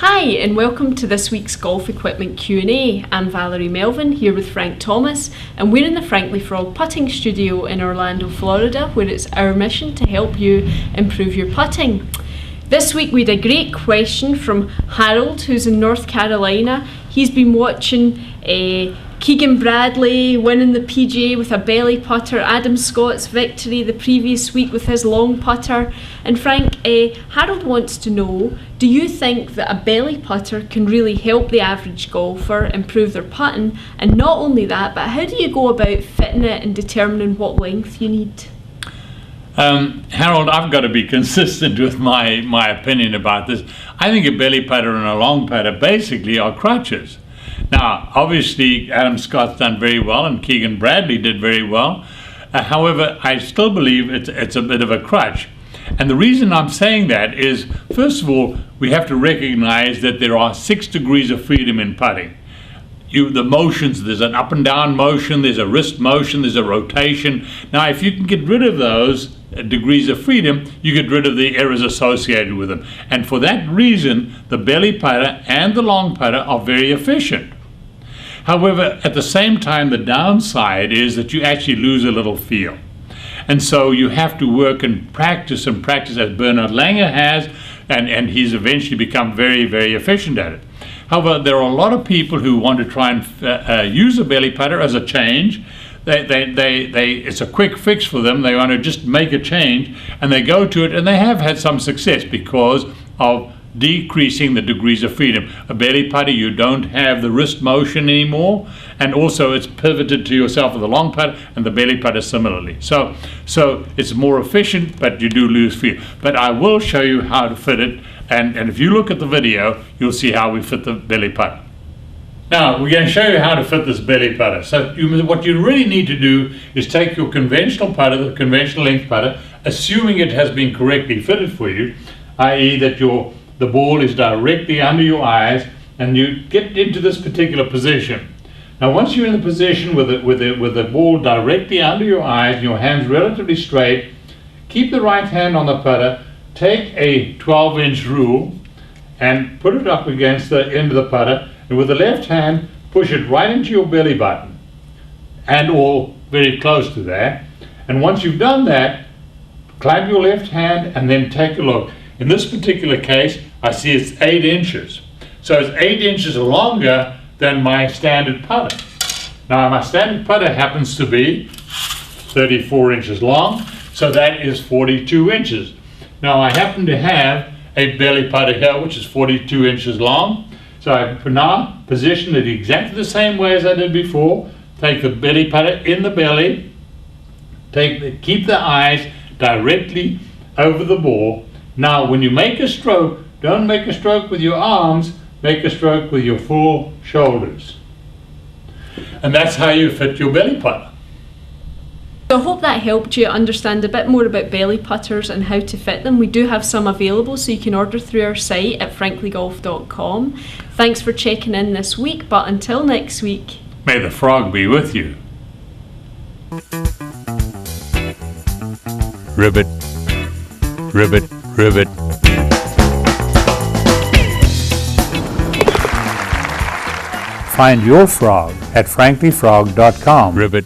Hi and welcome to this week's Golf Equipment Q&A. I'm Valerie Melvin here with Frank Thomas and we're in the Frankly Frog putting studio in Orlando, Florida, where it's our mission to help you improve your putting. This week we had a great question from Harold, who's in North Carolina. He's been watching Keegan Bradley winning the PGA with a belly putter, Adam Scott's victory the previous week with his long putter. And Frank, Harold wants to know, do you think that a belly putter can really help the average golfer improve their putting? And not only that, but how do you go about fitting it and determining what length you need? Harold, I've got to be consistent with my opinion about this. I think a belly putter and a long putter basically are crutches. Now, obviously, Adam Scott's done very well and Keegan Bradley did very well. However, I still believe it's a bit of a crutch. And the reason I'm saying that is, first of all, we have to recognize that there are 6 degrees of freedom in putting. The motions, there's an up and down motion, there's a wrist motion, there's a rotation. Now, if you can get rid of those degrees of freedom, you get rid of the errors associated with them. And for that reason, the belly putter and the long putter are very efficient. However, at the same time, the downside is that you actually lose a little feel. And so you have to work and practice as Bernhard Langer has, and he's eventually become very, very efficient at it. However, there are a lot of people who want to try and use a belly putter as a change. It's a quick fix for them. They want to just make a change, and they go to it, and they have had some success because of decreasing the degrees of freedom. A belly putter, you don't have the wrist motion anymore, and also it's pivoted to yourself with a long putter, and the belly putter similarly. So it's more efficient, but you do lose feel. But I will show you how to fit it, and if you look at the video, you'll see how we fit the belly putter. Now, we're going to show you how to fit this belly putter. So what you really need to do is take your conventional putter, the conventional length putter, assuming it has been correctly fitted for you, i.e. that the ball is directly under your eyes, and you get into this particular position. Now, once you're in the position with the ball directly under your eyes and your hands relatively straight, keep the right hand on the putter, take a 12-inch rule and put it up against the end of the putter, and with the left hand, push it right into your belly button, and or very close to that. And once you've done that, clamp your left hand and then take a look. In this particular case, I see it's 8 inches. So it's 8 inches longer than my standard putter. Now, my standard putter happens to be 34 inches long, so that is 42 inches. Now, I happen to have a belly putter here, which is 42 inches long. So I now position it exactly the same way as I did before. Take the belly putter in the belly, keep the eyes directly over the ball. Now, when you make a stroke, don't make a stroke with your arms, make a stroke with your full shoulders. And that's how you fit your belly putter. So I hope that helped you understand a bit more about belly putters and how to fit them. We do have some available, so you can order through our site at franklygolf.com. Thanks for checking in this week, but until next week, may the frog be with you. Ribbit, ribbit, ribbit. Find your frog at franklyfrog.com. Ribbit.